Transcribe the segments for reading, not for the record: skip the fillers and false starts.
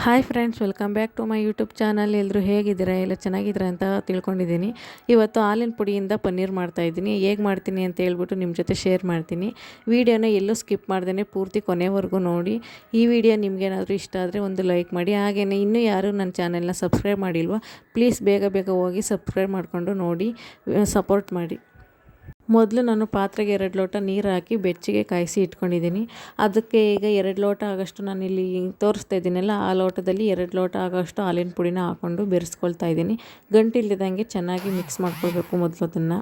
Hi friends, welcome back to my YouTube channel. ಎಲ್ಲರೂ ಹೇಗಿದ್ದೀರಾ? ಎಲ್ಲ ಚೆನ್ನಾಗಿದ್ದೀರಾ ಅಂತ ತಿಳ್ಕೊಂಡಿದ್ದೀನಿ. ಇವತ್ತು ಹಾಲಿನ ಪುಡಿಯಿಂದ ಪನ್ನೀರ್ ಮಾಡ್ತಾಯಿದ್ದೀನಿ. ಹೇಗೆ ಮಾಡ್ತೀನಿ ಅಂತ ಹೇಳ್ಬಿಟ್ಟು ನಿಮ್ಮ ಜೊತೆ ಶೇರ್ ಮಾಡ್ತೀನಿ. ವಿಡಿಯೋನ ಎಲ್ಲೂ ಸ್ಕಿಪ್ ಮಾಡ್ದೇ ಪೂರ್ತಿ ಕೊನೆವರೆಗೂ ನೋಡಿ. ಈ ವಿಡಿಯೋ ನಿಮಗೇನಾದರೂ ಇಷ್ಟ ಆದರೆ ಒಂದು ಲೈಕ್ ಮಾಡಿ. ಹಾಗೆಯೇ ಇನ್ನೂ ಯಾರು ನನ್ನ ಚಾನಲ್ನ ಸಬ್ಸ್ಕ್ರೈಬ್ ಮಾಡಿಲ್ವೋ ಪ್ಲೀಸ್ ಬೇಗ ಬೇಗ ಹೋಗಿ ಸಬ್ಸ್ಕ್ರೈಬ್ ಮಾಡಿಕೊಂಡು ನೋಡಿ, ಸಪೋರ್ಟ್ ಮಾಡಿ. ಮೊದಲು ನಾನು ಪಾತ್ರೆಗೆ 2 ಲೋಟ ನೀರು ಹಾಕಿ ಬೆಚ್ಚಗೆ ಕಾಯಿಸಿ ಇಟ್ಕೊಂಡಿದ್ದೀನಿ. ಅದಕ್ಕೆ ಈಗ 2 ಲೋಟ ಆಗೋಷ್ಟು ನಾನಿಲ್ಲಿ ತೋರಿಸ್ತಾ ಇದ್ದೀನಲ್ಲ, ಆ ಲೋಟದಲ್ಲಿ 2 ಲೋಟ ಆಗೋಷ್ಟು ಹಾಲಿನ ಪುಡಿನ ಹಾಕ್ಕೊಂಡು ಬೆರೆಸ್ಕೊಳ್ತಾ ಇದ್ದೀನಿ. ಗಂಟಿಲ್ಲದಂಗೆ ಚೆನ್ನಾಗಿ ಮಿಕ್ಸ್ ಮಾಡ್ಕೊಳ್ಬೇಕು ಮೊದಲು ಅದನ್ನು.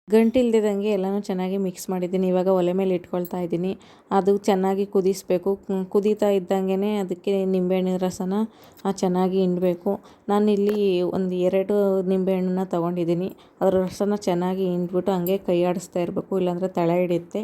ಗಂಟಿಲ್ದಿದಂಗೆ ಎಲ್ಲನೂ ಚೆನ್ನಾಗಿ ಮಿಕ್ಸ್ ಮಾಡಿದ್ದೀನಿ. ಇವಾಗ ಒಲೆ ಮೇಲೆ ಇಟ್ಕೊಳ್ತಾ ಇದ್ದೀನಿ. ಅದು ಚೆನ್ನಾಗಿ ಕುದಿಸಬೇಕು. ಕುದೀತಾ ಇದ್ದಂಗೆ ಅದಕ್ಕೆ ನಿಂಬೆಹಣ್ಣಿನ ರಸನ ಚೆನ್ನಾಗಿ ಹಿಂಡಬೇಕು. ನಾನಿಲ್ಲಿ ಒಂದು 2 ನಿಂಬೆಹಣ್ಣನ್ನ ತೊಗೊಂಡಿದ್ದೀನಿ. ಅದರ ರಸನ ಚೆನ್ನಾಗಿ ಹಿಂಡ್ಬಿಟ್ಟು ಹಂಗೆ ಕೈ ಆಡಿಸ್ತಾ ಇರಬೇಕು, ಇಲ್ಲಾಂದರೆ ತಳ ಹಿಡಿಯುತ್ತೆ.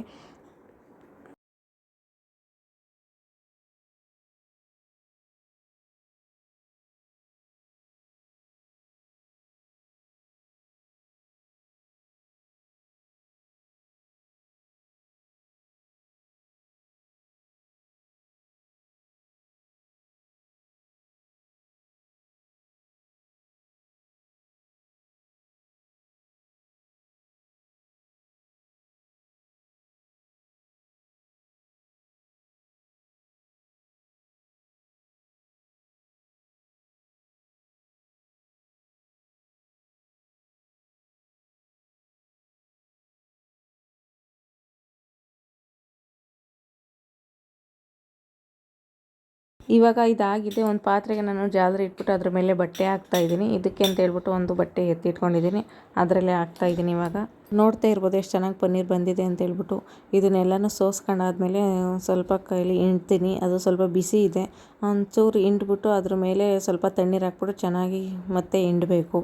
ಇವಾಗ ಇದಾಗಿದೆ. ಒಂದು ಪಾತ್ರೆಗೆ ನಾನು ಜಾಲರಿ ಇಟ್ಬಿಟ್ಟು ಅದ್ರ ಮೇಲೆ ಬಟ್ಟೆ ಹಾಕ್ತಾಯಿದ್ದೀನಿ. ಇದಕ್ಕೆ ಅಂತ ಹೇಳ್ಬಿಟ್ಟು ಒಂದು ಬಟ್ಟೆ ಎತ್ತಿಟ್ಕೊಂಡಿದ್ದೀನಿ, ಅದರಲ್ಲೇ ಹಾಕ್ತಾಯಿದ್ದೀನಿ. ಇವಾಗ ನೋಡ್ತಾ ಇರ್ಬೋದು ಎಷ್ಟು ಚೆನ್ನಾಗಿ ಪನ್ನೀರ್ ಬಂದಿದೆ ಅಂತ ಹೇಳ್ಬಿಟ್ಟು. ಇದನ್ನೆಲ್ಲನೂ ಸೋಸ್ಕೊಂಡಾದ್ಮೇಲೆ ಸ್ವಲ್ಪ ಕೈಲಿ ಹಿಂಡ್ತೀನಿ. ಅದು ಸ್ವಲ್ಪ ಬಿಸಿ ಇದೆ. ಒಂಚೂರು ಹಿಂಡ್ಬಿಟ್ಟು ಅದ್ರ ಮೇಲೆ ಸ್ವಲ್ಪ ತಣ್ಣೀರು ಹಾಕ್ಬಿಟ್ಟು ಚೆನ್ನಾಗಿ ಮತ್ತೆ ಹಿಂಡಬೇಕು.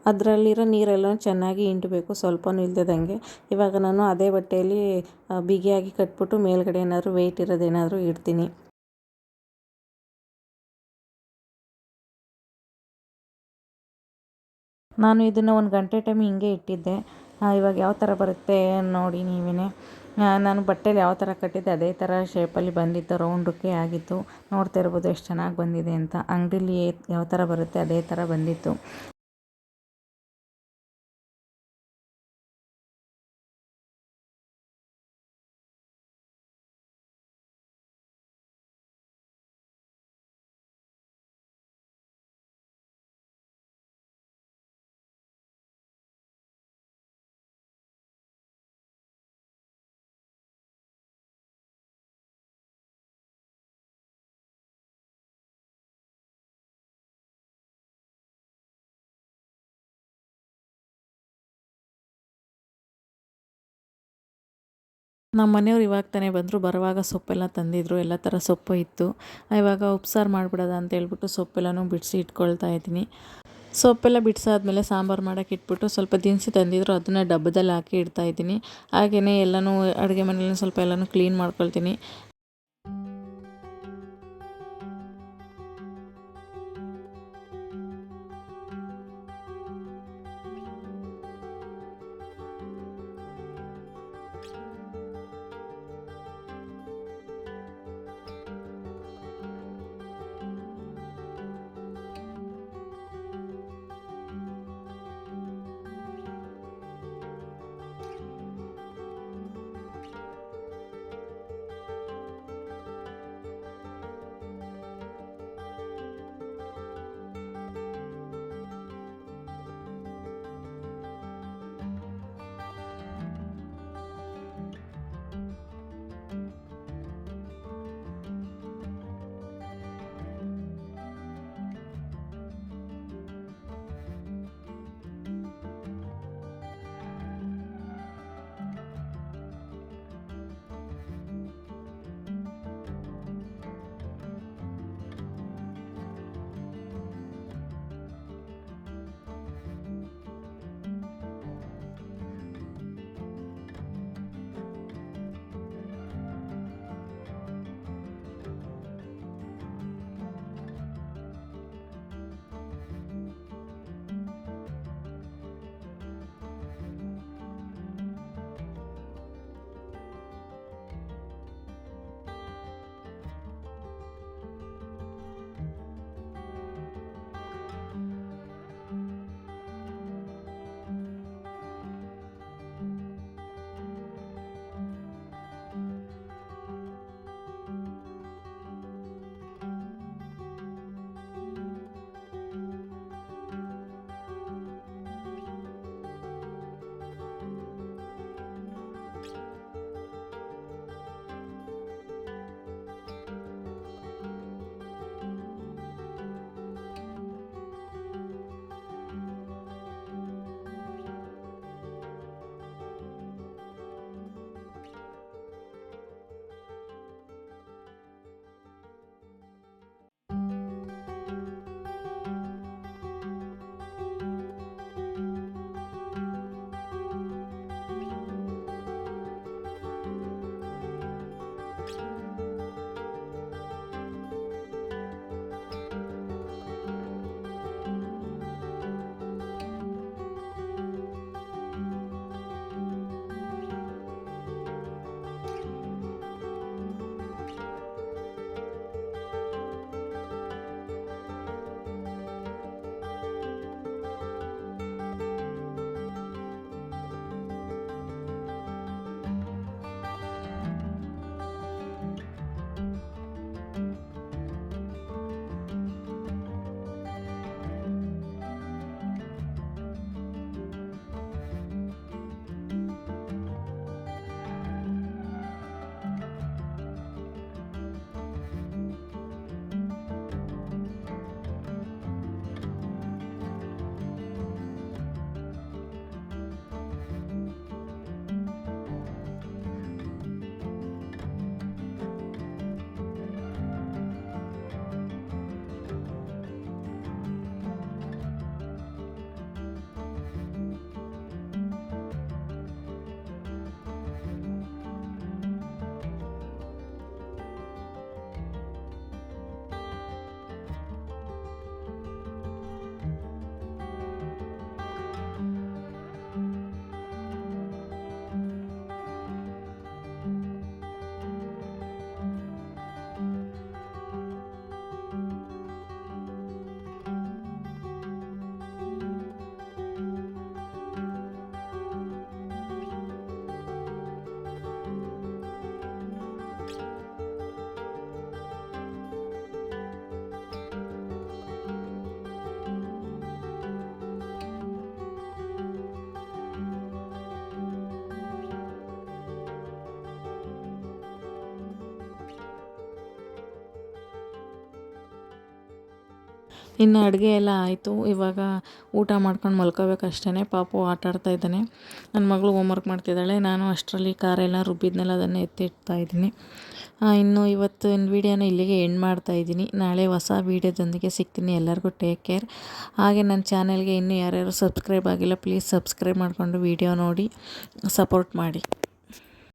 ಅದರಲ್ಲಿರೋ ನೀರೆಲ್ಲ ಚೆನ್ನಾಗಿ ಹಿಂಡಬೇಕು, ಸ್ವಲ್ಪನೂ ಇಲ್ದಿದಂಗೆ. ಇವಾಗ ನಾನು ಅದೇ ಬಟ್ಟೆಯಲ್ಲಿ ಬಿಗಿಯಾಗಿ ಕಟ್ಬಿಟ್ಟು ಮೇಲ್ಗಡೆ ಏನಾದರೂ ವೆಯ್ಟ್ ಇರೋದೇನಾದರೂ ಇಡ್ತೀನಿ. ನಾನು ಇದನ್ನು 1 ಗಂಟೆ ಟೈಮ್ ಹಿಂಗೆ ಇಟ್ಟಿದ್ದೆ. ಇವಾಗ ಯಾವ ಥರ ಬರುತ್ತೆ ನೋಡಿ ನೀವೇ. ನಾನು ಬಟ್ಟೆಲಿ ಯಾವ ಥರ ಕಟ್ಟಿದ್ದೆ ಅದೇ ಥರ ಶೇಪಲ್ಲಿ ಬಂದಿತ್ತು, ರೌಂಡಕ್ಕೆ ಆಗಿತ್ತು. ನೋಡ್ತಾ ಇರ್ಬೋದು ಎಷ್ಟು ಚೆನ್ನಾಗಿ ಬಂದಿದೆ ಅಂತ. ಅಂಗಡೀಲಿ ಯಾವ ಥರ ಬರುತ್ತೆ ಅದೇ ಥರ ಬಂದಿತ್ತು. ನಮ್ಮ ಮನೆಯವ್ರು ಇವಾಗ ತಾನೇ ಬಂದರು. ಬರುವಾಗ ಸೊಪ್ಪೆಲ್ಲ ತಂದಿದ್ರು, ಎಲ್ಲ ಥರ ಸೊಪ್ಪು ಇತ್ತು. ಇವಾಗ ಉಪ್ಸಾರು ಮಾಡಿಬಿಡೋದ ಅಂತ ಹೇಳ್ಬಿಟ್ಟು ಸೊಪ್ಪೆಲ್ಲನೂ ಬಿಡಿಸಿ ಇಟ್ಕೊಳ್ತಾ ಇದ್ದೀನಿ. ಸೊಪ್ಪೆಲ್ಲ ಬಿಡಿಸಾದ್ಮೇಲೆ ಸಾಂಬಾರು ಮಾಡೋಕೆ ಇಟ್ಬಿಟ್ಟು ಸ್ವಲ್ಪ ದಿನಸಿ ತಂದಿದ್ರು, ಅದನ್ನು ಡಬ್ಬದಲ್ಲಿ ಹಾಕಿ ಇಡ್ತಾಯಿದ್ದೀನಿ. ಹಾಗೆಯೇ ಎಲ್ಲನೂ ಅಡುಗೆ ಮನೆಯಲ್ಲಿ ಸ್ವಲ್ಪ ಎಲ್ಲನೂ ಕ್ಲೀನ್ ಮಾಡ್ಕೊಳ್ತೀನಿ. ಇನ್ನು ಅಡುಗೆ ಎಲ್ಲ ಆಯಿತು. ಇವಾಗ ಊಟ ಮಾಡ್ಕೊಂಡು ಮಲ್ಕೋಬೇಕಷ್ಟೇ. ಪಾಪು ಆಟ ಆಡ್ತಾ ಇದ್ದಾನೆ. ನನ್ನ ಮಗಳು ಹೋಮ್ವರ್ಕ್ ಮಾಡ್ತಿದ್ದಾಳೆ. ನಾನು ಅಷ್ಟರಲ್ಲಿ ಖಾರ ಎಲ್ಲ ರುಬ್ಬಿದ್ನೆಲ್ಲ ಅದನ್ನು ಎತ್ತಿಡ್ತಾ ಇದ್ದೀನಿ. ಇನ್ನು ಇವತ್ತಿನ ವೀಡಿಯೋನ ಇಲ್ಲಿಗೆ ಎಂಡ್ ಮಾಡ್ತಾಯಿದ್ದೀನಿ. ನಾಳೆ ಹೊಸ ವೀಡಿಯೋದೊಂದಿಗೆ ಸಿಗ್ತೀನಿ. ಎಲ್ಲರಿಗೂ ಟೇಕ್ ಕೇರ್. ಹಾಗೆ ನನ್ನ ಚಾನಲ್ಗೆ ಇನ್ನೂ ಯಾರ್ಯಾರು ಸಬ್ಸ್ಕ್ರೈಬ್ ಆಗಿಲ್ಲ ಪ್ಲೀಸ್ ಸಬ್ಸ್ಕ್ರೈಬ್ ಮಾಡಿಕೊಂಡು ವೀಡಿಯೋ ನೋಡಿ ಸಪೋರ್ಟ್ ಮಾಡಿ.